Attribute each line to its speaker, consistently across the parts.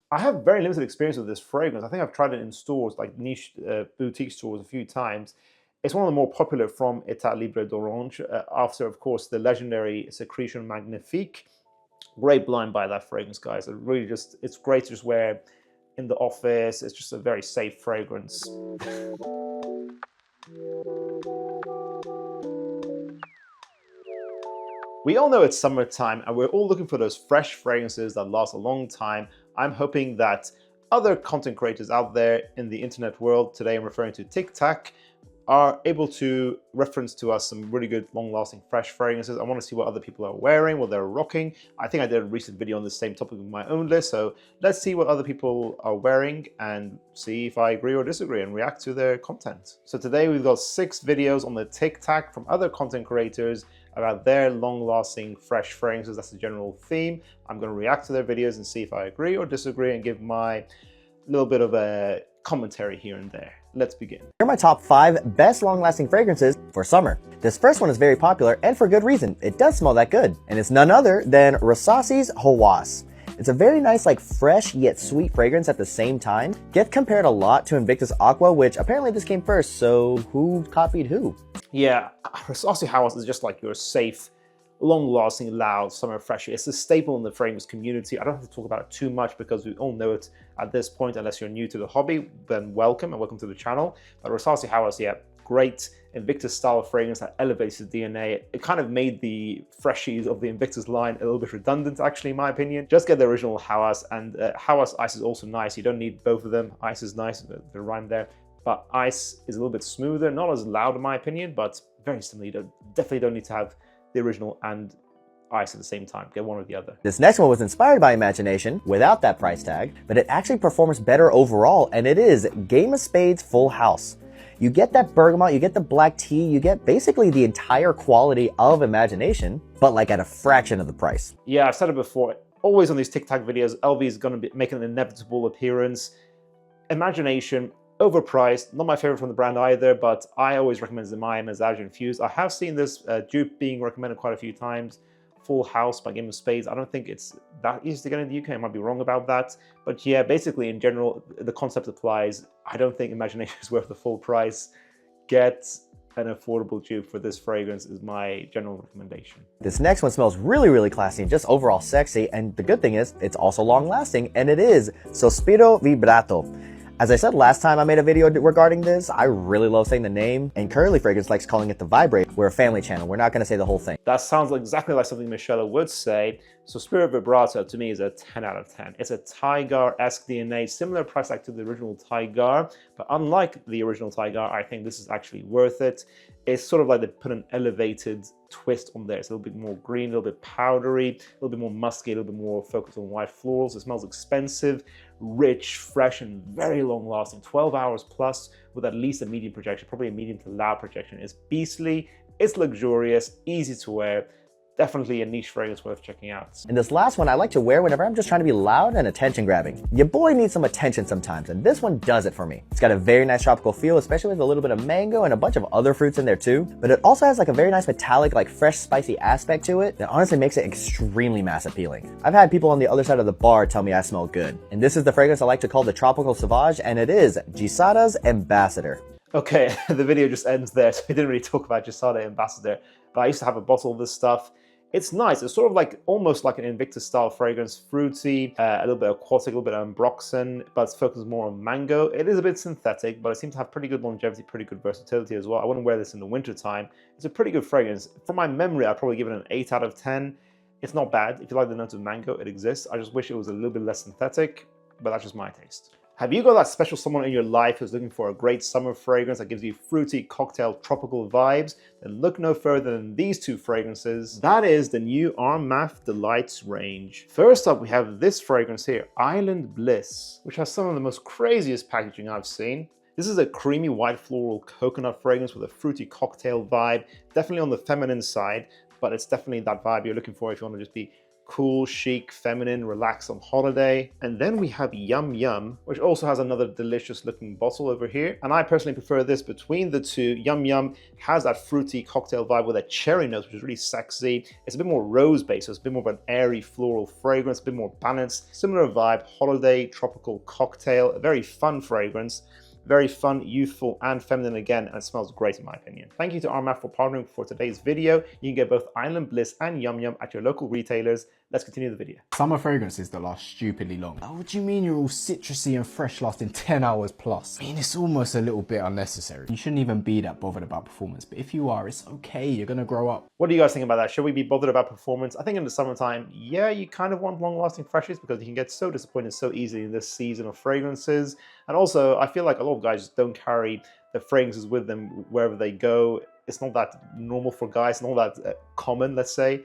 Speaker 1: I have very limited experience with this fragrance. I think I've tried it in stores, like niche boutique stores, a few times. It's one of the more popular from Etat Libre d'Orange, after, of course, the legendary Secretion Magnifique. Great blind buy that fragrance, guys. It really just, it's great to just wear in the office. It's just a very safe fragrance. We all know it's summertime and we're all looking for those fresh fragrances that last a long time. I'm hoping that other content creators out there in the internet world, today I'm referring to TikTok, are able to reference to us some really good long-lasting fresh fragrances. I want to see what other people are wearing, what they're rocking. I think I did a recent video on the same topic with my own list, so let's see what other people are wearing and see if I agree or disagree and react to their content. So today we've got 6 videos on the TikTok from other content creators about their long-lasting fresh fragrances. That's the general theme. I'm going to react to their videos and see if I agree or disagree and give my little bit of a commentary here and there. Let's begin. Here
Speaker 2: are my top 5 best long-lasting fragrances for summer. This first one is very popular and for good reason. It does smell that good. And it's none other than Rasasi Hawas. It's a very nice, like fresh yet sweet fragrance at the same time. Gets compared a lot to Invictus Acqua, which apparently this came first, so who copied who?
Speaker 1: Yeah, Rasasi Hawas is just like your safe, long-lasting, loud summer freshie. It's a staple in the fragrance community. I don't have to talk about it too much because we all know it at this point. Unless you're new to the hobby, then welcome and welcome to the channel. But Rasasi Hawas, yeah, great Invictus style fragrance that elevates the DNA. It kind of made the freshies of the Invictus line a little bit redundant, actually, in my opinion. Just get the original Hawas, and Hawas Ice is also nice. You don't need both of them. Ice is nice, the rhyme there. But Ice is a little bit smoother, not as loud in my opinion, but very similar. You definitely don't need to have the original and Ice at the same time. Get one or the other.
Speaker 2: This next one was inspired by Imagination without that price tag, but it actually performs better overall, and it is Game of Spades Full House. You get that bergamot, you get the black tea, you get basically the entire quality of Imagination, but like at a fraction of the price.
Speaker 1: Yeah, I've said it before. Always on these TikTok videos, LV is going to be making an inevitable appearance. Imagination, overpriced, not my favorite from the brand either, but I always recommend Zemaya Mezage Infused. I have seen this dupe being recommended quite a few times. Full House by Game of Spades. I don't think it's that easy to get in the UK. I might be wrong about that. But yeah, basically in general, the concept applies. I don't think Imagination is worth the full price. Get an affordable dupe for this fragrance is my general recommendation.
Speaker 2: This next one smells really, really classy and just overall sexy. And the good thing is it's also long lasting, and it is Sospiro Vibrato. As I said last time I made a video regarding this, I really love saying the name, and Curly Fragrance likes calling it the Vibrate. We're a family channel. We're not going to say the whole thing.
Speaker 1: That sounds exactly like something Michelle would say. Sospiro Vibrato to me is a 10 out of 10. It's a Tygar-esque DNA, similar price tag to the original Tygar, but unlike the original Tygar, I think this is actually worth it. It's sort of like they put an elevated twist on there. It's a little bit more green, a little bit powdery, a little bit more musky, a little bit more focused on white florals. It smells expensive, rich, fresh, and very long lasting. 12 hours plus with at least a medium projection, probably a medium to loud projection. It's beastly, it's luxurious, easy to wear. Definitely a niche fragrance worth checking out.
Speaker 2: And this last one I like to wear whenever I'm just trying to be loud and attention grabbing. Your boy needs some attention sometimes, and this one does it for me. It's got a very nice tropical feel, especially with a little bit of mango and a bunch of other fruits in there too. But it also has like a very nice metallic, like fresh, spicy aspect to it that honestly makes it extremely mass appealing. I've had people on the other side of the bar tell me I smell good. And this is the fragrance I like to call the Tropical Sauvage, and it is Gisada's Ambassador.
Speaker 1: Okay, the video just ends there, so we didn't really talk about Gisada Ambassador, but I used to have a bottle of this stuff. It's nice. It's sort of like almost like an Invictus style fragrance, fruity, a little bit aquatic, a little bit of ambroxan, but it's focused more on mango. It is a bit synthetic, but it seems to have pretty good longevity, pretty good versatility as well. I wouldn't wear this in the winter time. It's a pretty good fragrance. From my memory, I'd probably give it an 8 out of 10. It's not bad. If you like the notes of mango, it exists. I just wish it was a little bit less synthetic, but that's just my taste. Have you got that special someone in your life who's looking for a great summer fragrance that gives you fruity, cocktail, tropical vibes? Then look no further than these 2 fragrances. That is the new Armaf Delights range. First up, we have this fragrance here, Island Bliss, which has some of the most craziest packaging I've seen. This is a creamy white floral coconut fragrance with a fruity cocktail vibe, definitely on the feminine side, but it's definitely that vibe you're looking for if you want to just be cool, chic, feminine, relaxed on holiday. And then we have Yum Yum, which also has another delicious looking bottle over here. And I personally prefer this between the two. Yum Yum has that fruity cocktail vibe with a cherry note, which is really sexy. It's a bit more rose based, so it's a bit more of an airy floral fragrance, a bit more balanced. Similar vibe, holiday, tropical cocktail, a very fun fragrance. Very fun, youthful, and feminine again, and it smells great in my opinion. Thank you to Armaf for partnering for today's video. You can get both Island Bliss and Yum Yum at your local retailers. Let's continue the video.
Speaker 3: Summer fragrances that last stupidly long. Oh, what do you mean you're all citrusy and fresh lasting 10 hours plus? I mean, it's almost a little bit unnecessary. You shouldn't even be that bothered about performance, but if you are, it's okay, you're gonna grow up.
Speaker 1: What do you guys think about that? Should we be bothered about performance? I think in the summertime, yeah, you kind of want long-lasting freshies because you can get so disappointed so easily in this season of fragrances. And also, I feel like a lot of guys just don't carry the fragrances with them wherever they go. It's not that normal for guys, not that common, let's say.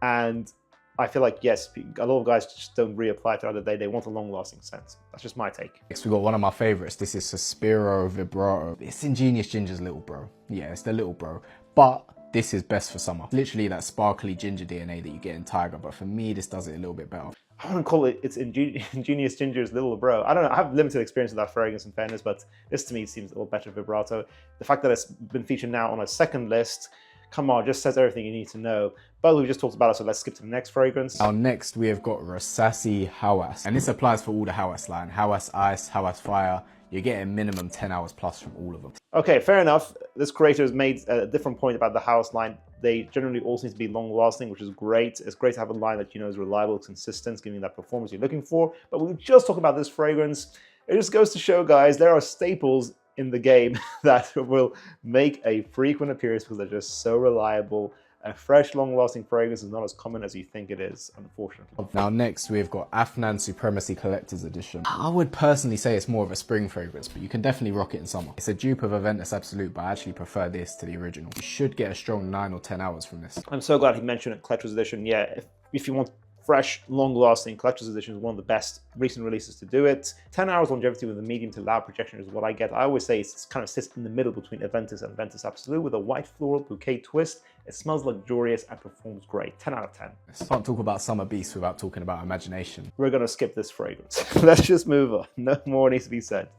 Speaker 1: And I feel like, yes, a lot of guys just don't reapply throughout the day. They want a long-lasting scent. That's just my take.
Speaker 3: Next, we got one of my favorites. This is Sospiro Vibrato. It's Ingenious Ginger's little bro. Yeah, it's the little bro. But this is best for summer. Literally that sparkly ginger DNA that you get in Tygar. But for me, this does it a little bit better.
Speaker 1: I wouldn't call it it's Ingenious Ginger's little bro. I don't know. I have limited experience with that fragrance in fairness, but this to me seems a little better Vibrato. The fact that it's been featured now on a second list, come on, just says everything you need to know. But we just talked about it, so let's skip to the next fragrance.
Speaker 3: Now next we have got Rasasi Hawas. And this applies for all the Hawas line. Hawas Ice, Hawas Fire. You're getting minimum 10 hours plus from all of them.
Speaker 1: Okay, fair enough. This creator has made a different point about the house line. They generally all seem to be long lasting, which is great. It's great to have a line that you know is reliable, consistent, giving that performance you're looking for. But we just talked about this fragrance. It just goes to show, guys, there are staples in the game that will make a frequent appearance because they're just so reliable. A fresh, long-lasting fragrance is not as common as you think it is, unfortunately.
Speaker 3: Now next we've got Afnan Supremacy Collector's Edition. I would personally say it's more of a spring fragrance, but you can definitely rock it in summer. It's a dupe of Aventus Absolute, but I actually prefer this to the original. You should get a strong 9 or 10 hours from this.
Speaker 1: I'm so glad he mentioned it, Collector's Edition. Yeah, if you want fresh, long-lasting, Collector's Edition is one of the best recent releases to do it. 10 hours longevity with a medium to loud projection is what I get. I always say it kind of sits in the middle between Aventus and Aventus Absolute with a white floral bouquet twist. It smells luxurious and performs great. 10 out of 10.
Speaker 3: Can't talk about Summer Beast without talking about Imagination.
Speaker 1: We're going to skip this fragrance. Let's just move on. No more needs to be said.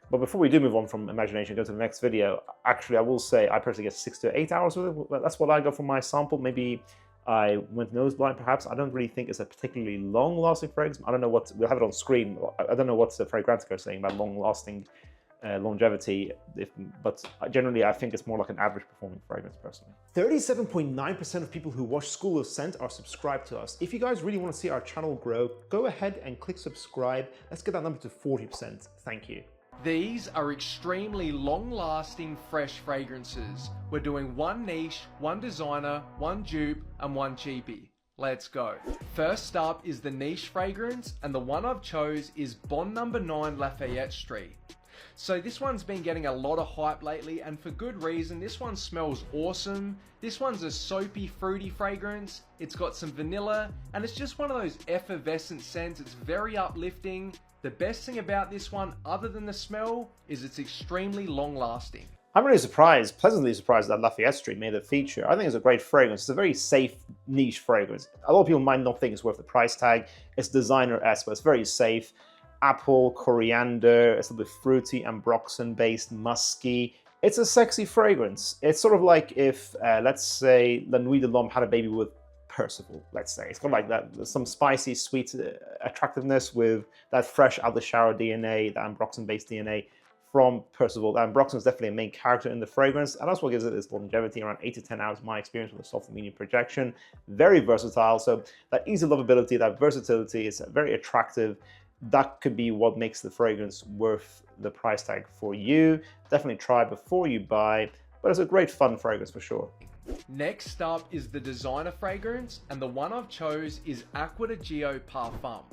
Speaker 1: But before we do move on from Imagination and go to the next video, actually I will say I personally get 6 to 8 hours with it. That's what I go for my sample. Maybe I went nose blind, perhaps. I don't really think it's a particularly long-lasting fragrance. I don't know what, we'll have it on screen. I don't know what the Fragrantica is saying about long-lasting longevity, but generally I think it's more like an average performing fragrance personally. 37.9% of people who watch School of Scent are subscribed to us. If you guys really want to see our channel grow, go ahead and click subscribe. Let's get that number to 40%. Thank you.
Speaker 4: These are extremely long-lasting fresh fragrances. We're doing one niche, one designer, one dupe, and one cheapie. Let's go. First up is the niche fragrance, and the one I've chose is Bond No. 9 Lafayette Street. So this one's been getting a lot of hype lately, and for good reason. This one smells awesome. This one's a soapy, fruity fragrance. It's got some vanilla, and it's just one of those effervescent scents. It's very uplifting. The best thing about this one, other than the smell, is it's extremely long lasting.
Speaker 1: I'm really surprised, pleasantly surprised that Lafayette Street made a feature. I think it's a great fragrance. It's a very safe niche fragrance. A lot of people might not think it's worth the price tag. It's designer-esque, but it's very safe. Apple, coriander, it's a little bit fruity, ambroxan-based, musky. It's a sexy fragrance. It's sort of like if, let's say, La Nuit de l'Homme had a baby with Percival, let's say. It's got like that, some spicy, sweet attractiveness with that fresh out the shower DNA, that ambroxan-based DNA from Percival. The ambroxan is definitely a main character in the fragrance, and that's what gives it its longevity, around 8 to 10 hours, my experience with a soft and medium projection. Very versatile, so that easy lovability, that versatility is very attractive. That could be what makes the fragrance worth the price tag for you. Definitely try before you buy, but it's a great fun fragrance for sure.
Speaker 4: Next up is the designer fragrance, and the one I've chose is Acqua de Parfum.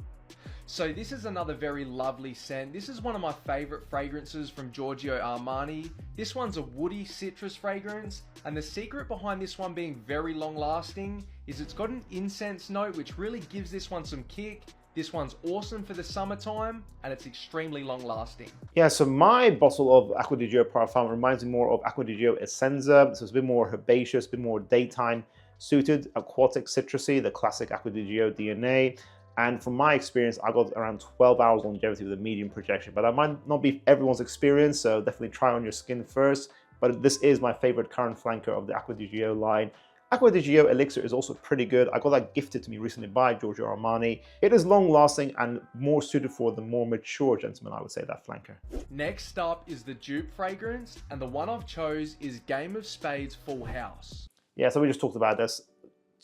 Speaker 4: So this is another very lovely scent. This is one of my favorite fragrances from Giorgio Armani. This one's a woody citrus fragrance, and the secret behind this one being very long lasting is it's got an incense note which really gives this one some kick. This one's awesome for the summertime, and it's extremely long lasting.
Speaker 1: Yeah, so my bottle of Acqua de Parfum reminds me more of Acqua de Essenza. So it's a bit more herbaceous, a bit more daytime, suited, aquatic, citrusy, the classic Acqua di Gio DNA. And from my experience, I got around 12 hours longevity with a medium projection, but that might not be everyone's experience, so definitely try on your skin first. But this is my favorite current flanker of the Acqua di Gio line. Acqua di Gio Elixir is also pretty good. I got that gifted to me recently by Giorgio Armani. It is long lasting and more suited for the more mature gentleman, I would say, that flanker.
Speaker 4: Next up is the dupe fragrance, and the one I've chose is Game of Spades Full House.
Speaker 1: Yeah, so we just talked about this.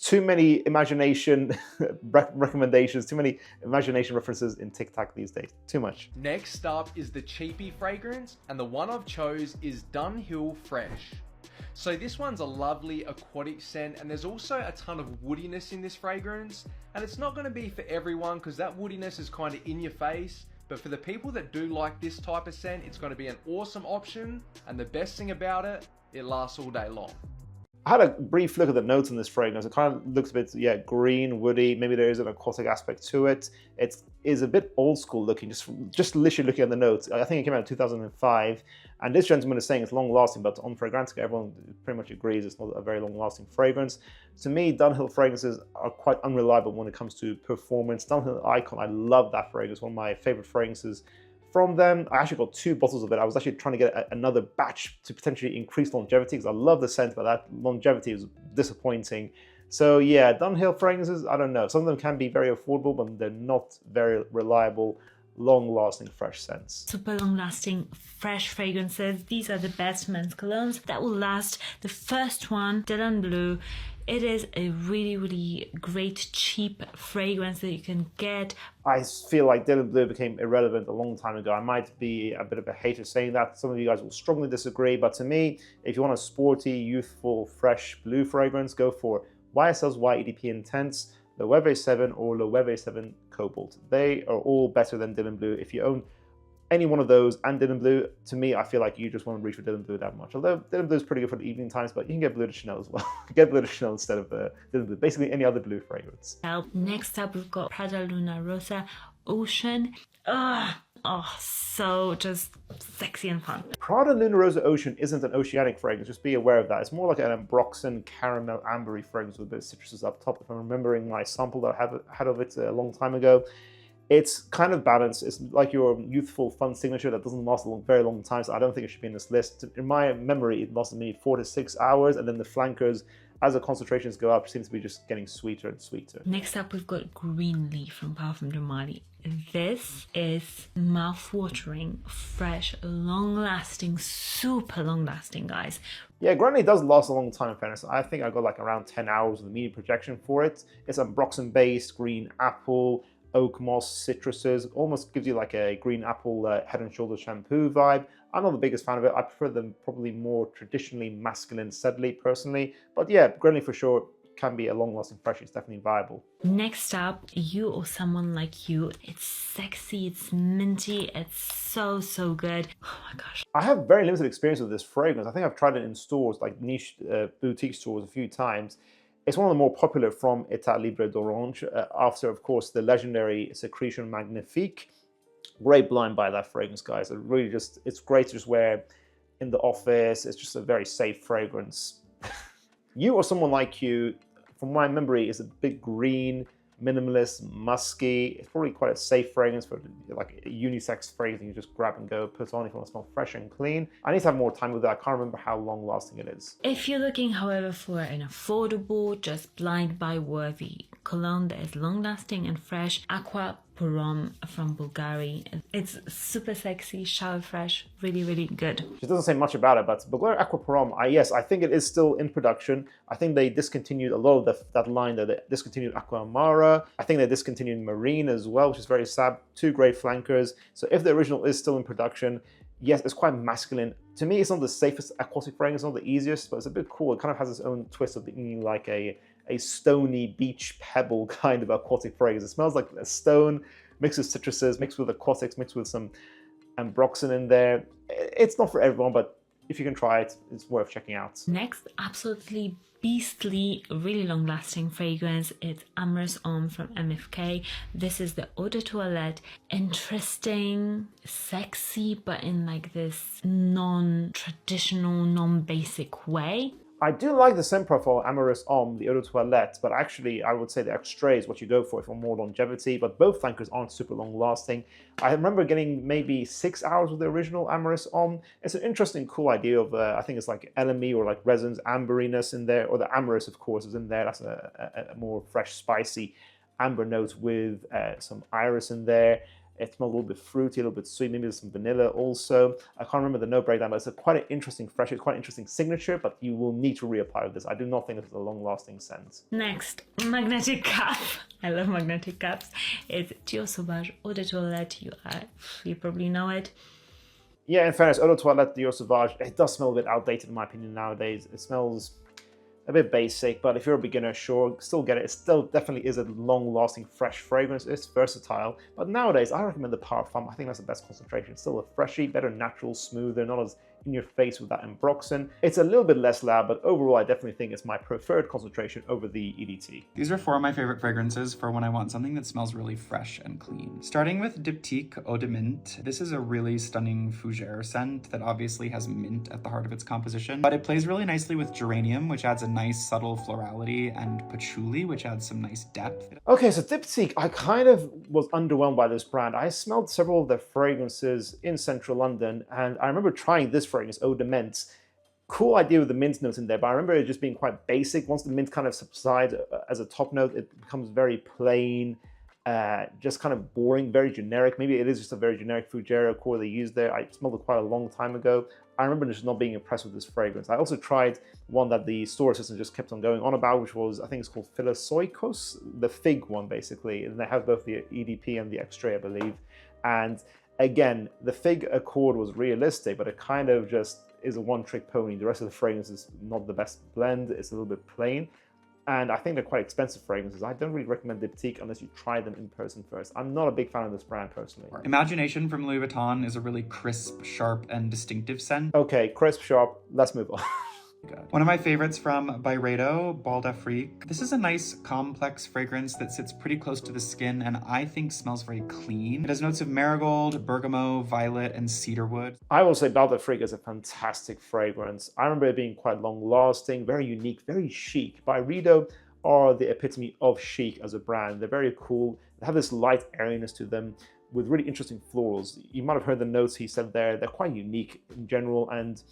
Speaker 1: Too many imagination recommendations, too many imagination references in TikTok these days. Too much.
Speaker 4: Next up is the cheapy fragrance, and the one I've chose is Dunhill Fresh. So this one's a lovely aquatic scent, and there's also a ton of woodiness in this fragrance, and it's not going to be for everyone because that woodiness is kind of in your face, but for the people that do like this type of scent, it's going to be an awesome option, and the best thing about it, it lasts all day long.
Speaker 1: I had a brief look at the notes in this fragrance. It kind of looks a bit, yeah, green, woody. Maybe there is an aquatic aspect to it. It is a bit old school looking, just literally looking at the notes. I think it came out in 2005. And this gentleman is saying it's long lasting, but on Fragrantica, everyone pretty much agrees it's not a very long lasting fragrance. To me, Dunhill fragrances are quite unreliable when it comes to performance. Dunhill Icon, I love that fragrance, one of my favorite fragrances from them. I actually got 2 bottles of it. I was actually trying to get another batch to potentially increase longevity because I love the scent, but that longevity is disappointing. So yeah, Dunhill fragrances, I don't know. Some of them can be very affordable, but they're not very reliable, long-lasting, fresh scents.
Speaker 5: Super long-lasting, fresh fragrances. These are the best men's colognes that will last. The first one, Dylan Blue. It is a really, really great, cheap fragrance that you can get.
Speaker 1: I feel like Dylan Blue became irrelevant a long time ago. I might be a bit of a hater saying that. Some of you guys will strongly disagree, but to me, if you want a sporty, youthful, fresh blue fragrance, go for YSL's EDP Intense, Loewe 7 or Loewe 7 Cobalt. They are all better than Dylan Blue. If you own any one of those and Dylan Blue, to me, I feel like you just want to reach for Dylan Blue that much. Although Dylan Blue is pretty good for the evening times, but you can get Bleu de Chanel as well. Get Bleu de Chanel instead of Dylan Blue. Basically, any other blue fragrance.
Speaker 5: Next up, we've got Prada Luna Rossa Ocean. Oh, so just sexy and fun.
Speaker 1: Prada Luna Rossa Ocean isn't an oceanic fragrance, just be aware of that. It's more like an ambroxan, caramel, ambery fragrance with a bit of citruses up top. If I'm remembering my sample that I had of it a long time ago. It's kind of balanced. It's like your youthful, fun signature that doesn't last a very long time, so I don't think it should be in this list. In my memory, it lasted me 4 to 6 hours, and then the flankers, as the concentrations go up, seems to be just getting sweeter and sweeter.
Speaker 5: Next up, we've got Green Leaf from Parfum de Mali. This is mouth-watering, fresh, long-lasting, super long-lasting, guys.
Speaker 1: Yeah, Green does last a long time in fairness. I think I got like around 10 hours of the medium projection for it. It's ambroxan-based, green apple, oak moss, citruses, almost gives you like a green apple Head and Shoulders shampoo vibe. I'm not the biggest fan of it. I prefer them probably more traditionally masculine steadily personally. But yeah, Green for sure can be a long-lasting fresh. It's definitely viable.
Speaker 5: Next up, you or someone like you. It's sexy, it's minty, it's so, so good. Oh my gosh.
Speaker 1: I have very limited experience with this fragrance. I think I've tried it in stores, like niche boutique stores a few times. It's one of the more popular from Etat Libre d'Orange, after, of course, the legendary Secretion Magnifique. Great blind by that fragrance, guys. It really just, it's great to just wear in the office. It's just a very safe fragrance. You or someone like you, from my memory, is a big green, minimalist, musky. It's probably quite a safe fragrance for like a unisex fragrance you just grab and go, put on if you want to smell fresh and clean. I need to have more time with it. I can't remember how long lasting it is.
Speaker 5: If you're looking, however, for an affordable, just blind buy worthy cologne that is long lasting and fresh, Acqua from Bvlgari. It's super sexy, shower fresh, really, really good.
Speaker 1: She doesn't say much about it, but Bvlgari Acqua, yes, I think it is still in production. I think they discontinued a lot of that line that they discontinued Acqua Amara. I think they discontinued Marine as well, which is very sad. 2 great flankers. So if the original is still in production, yes, it's quite masculine. To me, it's not the safest aquatic fragrance, not the easiest, but it's a bit cool. It kind of has its own twist of being like a stony beach pebble kind of aquatic fragrance. It smells like a stone mixed with citruses, mixed with aquatics, mixed with some ambroxan in there. It's not for everyone, but if you can try it, it's worth checking out.
Speaker 5: Next, absolutely beastly, really long-lasting fragrance. It's Amyris Homme from MFK. This is the Eau de Toilette. Interesting, sexy, but in like this non-traditional, non-basic way.
Speaker 1: I do like the scent profile Amyris Homme, the Eau de Toilette, but actually I would say the Extrait is what you go for more longevity, but both flankers aren't super long lasting. I remember getting maybe 6 hours with the original Amyris Homme. It's an interesting, cool idea of, I think it's like elemi or like resins, amberiness in there, or the Amyris, of course, is in there. That's a more fresh, spicy amber note with some iris in there. It smells a little bit fruity, a little bit sweet, maybe there's some vanilla also. I can't remember the note breakdown, but it's quite an interesting fresh, it's quite an interesting signature, but you will need to reapply with this. I do not think this is a long-lasting scent.
Speaker 5: Next, Magnetic Cap. I love magnetic caps. It's Dior Sauvage Eau de Toilette. You probably know it.
Speaker 1: Yeah, in fairness, Eau de Toilette Dior Sauvage, it does smell a bit outdated in my opinion nowadays. It smells a bit basic, but if you're a beginner, sure, still get it. It still definitely is a long-lasting, fresh fragrance. It's versatile, but nowadays I recommend the Parfum. I think that's the best concentration. It's still a freshy, better, natural, smoother, not as in your face with that ambroxan. It's a little bit less loud, but overall I definitely think it's my preferred concentration over the EDT.
Speaker 6: These are 4 of my favorite fragrances for when I want something that smells really fresh and clean. Starting with Diptyque Eau De Minthe. This is a really stunning fougere scent that obviously has mint at the heart of its composition, but it plays really nicely with geranium, which adds a nice subtle florality, and patchouli, which adds some nice depth.
Speaker 1: Okay, so Diptyque, I kind of was underwhelmed by this brand. I smelled several of their fragrances in central London, and I remember trying this fragrance, Eau De Minthe. Cool idea with the mint notes in there, but I remember it just being quite basic. Once the mint kind of subsides as a top note, it becomes very plain, just kind of boring, very generic. Maybe it is just a very generic fougere core they used there. I smelled it quite a long time ago. I remember just not being impressed with this fragrance. I also tried one that the store assistant just kept on going on about, which was, I think it's called Philosoikos, the fig one basically. And they have both the EDP and the Extrait, I believe. And again, the fig accord was realistic, but it kind of just is a one-trick pony. The rest of the fragrance is not the best blend. It's a little bit plain. And I think they're quite expensive fragrances. I don't really recommend Diptyque unless you try them in person first. I'm not a big fan of this brand personally.
Speaker 6: Imagination from Louis Vuitton is a really crisp, sharp, and distinctive scent.
Speaker 1: Okay, crisp, sharp, let's move on.
Speaker 6: One of my favorites from Byredo, Bal d'Afrique. This is a nice, complex fragrance that sits pretty close to the skin and I think smells very clean. It has notes of marigold, bergamot, violet, and cedarwood.
Speaker 1: I will say Bal d'Afrique is a fantastic fragrance. I remember it being quite long-lasting, very unique, very chic. Byredo are the epitome of chic as a brand. They're very cool. They have this light airiness to them with really interesting florals. You might have heard the notes he said there. They're quite unique in general, and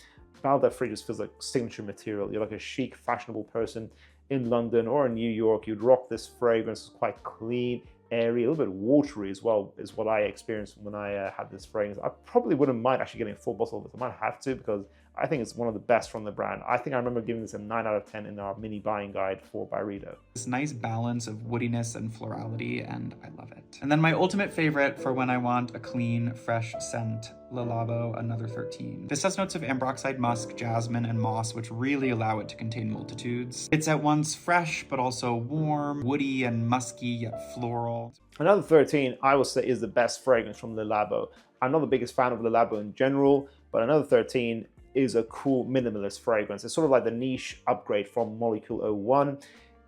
Speaker 1: Bal d'Afrique just feels like signature material. You're like a chic, fashionable person in London or in New York. You'd rock this fragrance. It's quite clean, airy, a little bit watery as well, is what I experienced when I had this fragrance. I probably wouldn't mind actually getting a full bottle of this. I might have to because I think it's one of the best from the brand. I think I remember giving this a 9 out of 10 in our mini buying guide for Byredo.
Speaker 6: This nice balance of woodiness and florality, and I love it. And then my ultimate favorite for when I want a clean, fresh scent, Le Labo Another 13. This has notes of ambroxide musk, jasmine, and moss, which really allow it to contain multitudes. It's at once fresh, but also warm, woody, and musky, yet floral.
Speaker 1: Another 13, I would say, is the best fragrance from Le Labo. I'm not the biggest fan of Le Labo in general, but Another 13 is a cool minimalist fragrance. It's sort of like the niche upgrade from Molecule 01.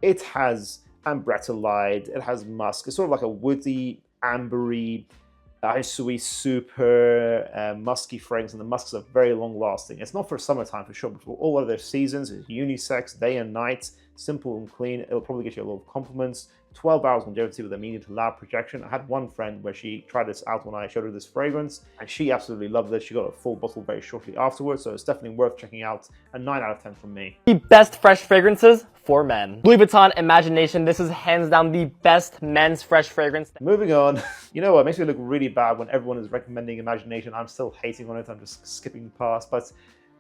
Speaker 1: It has ambretolide, it has musk. It's sort of like a woody, ambery, sweet, super musky fragrance, and the musks are very long lasting. It's not for summertime for sure, but for all other seasons. It's unisex, day and night, simple and clean. It'll probably get you a lot of compliments. 12 hours longevity with a medium to loud projection. I had one friend where she tried this out when I showed her this fragrance, and she absolutely loved this. She got a full bottle very shortly afterwards, so it's definitely worth checking out. A 9 out of 10 from me.
Speaker 7: The best fresh fragrances for men. Louis Vuitton Imagination. This is hands down the best men's fresh fragrance.
Speaker 1: Moving on. You know what? It makes me look really bad when everyone is recommending Imagination. I'm still hating on it. I'm just skipping past. But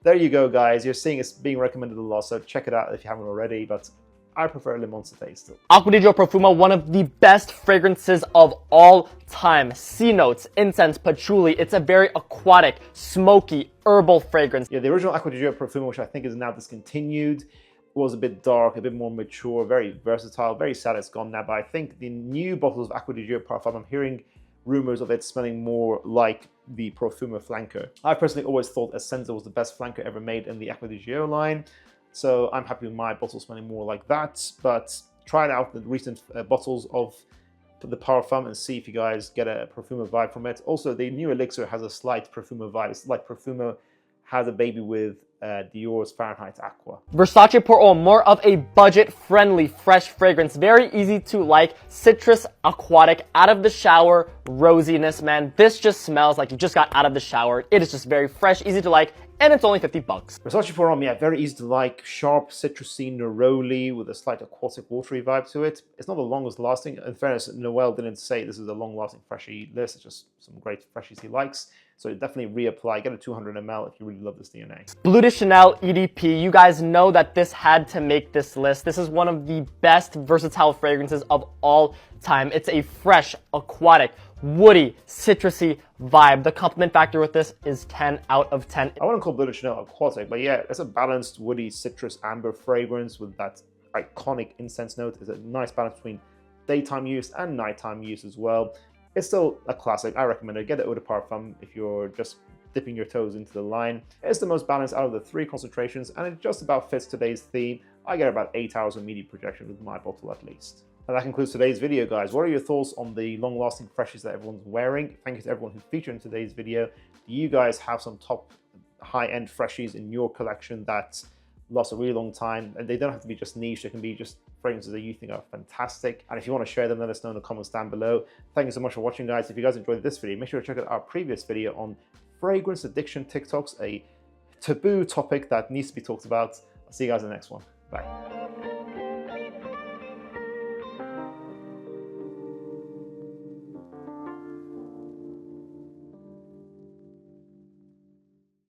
Speaker 1: there you go, guys. You're seeing it's being recommended a lot, so check it out if you haven't already. But I prefer Limon Cité still.
Speaker 7: Acqua di Gio Profumo, one of the best fragrances of all time. C notes, incense, patchouli. It's a very aquatic, smoky, herbal fragrance.
Speaker 1: Yeah, the original Acqua di Gio Profumo, which I think is now discontinued, was a bit dark, a bit more mature, very versatile. Very sad it's gone now, but I think the new bottles of Acqua di Gio Parfum, I'm hearing rumors of it smelling more like the Profumo flanker. I personally always thought Essenza was the best flanker ever made in the Acqua di Gio line. So I'm happy with my bottle smelling more like that, but try it out the recent bottles of the Parfum and see if you guys get a Profumo vibe from it. Also, the new elixir has a slight Profumo vibe. It's like Profumo has a baby with Dior's Fahrenheit Acqua.
Speaker 7: Versace Pour Homme, more of a budget-friendly, fresh fragrance. Very easy to like, citrus, aquatic, out of the shower, rosiness, man. This just smells like you just got out of the shower. It is just very fresh, easy to like, and it's only 50 bucks.
Speaker 1: Versace Pour Homme, yeah, very easy to like, sharp, citrusy, neroli with a slight aquatic, watery vibe to it. It's not the longest lasting. In fairness, Noel didn't say this is a long-lasting freshie list. It's just some great freshies he likes. So definitely reapply. Get a 200 ml if you really love this DNA.
Speaker 7: Bleu de Chanel EDP. You guys know that this had to make this list. This is one of the best versatile fragrances of all time. It's a fresh, aquatic, woody, citrusy vibe. The compliment factor with this is 10 out of 10.
Speaker 1: I wouldn't call Bleu de Chanel aquatic, but yeah, it's a balanced, woody, citrus, amber fragrance with that iconic incense note. It's a nice balance between daytime use and nighttime use as well. It's still a classic. I recommend it. Get the Eau de Parfum if you're just dipping your toes into the line. It's the most balanced out of the 3 concentrations, and it just about fits today's theme. I get about 8 hours of media projection with my bottle at least. And that concludes today's video, guys. What are your thoughts on the long-lasting freshies that everyone's wearing? Thank you to everyone who featured in today's video. Do you guys have some top high-end freshies in your collection that last a really long time? And they don't have to be just niche. They can be just fragrances that you think are fantastic. And if you want to share them, let us know in the comments down below. Thank you so much for watching, guys. If you guys enjoyed this video, make sure to check out our previous video on fragrance addiction TikToks, a taboo topic that needs to be talked about. I'll see you guys in the next one. Bye.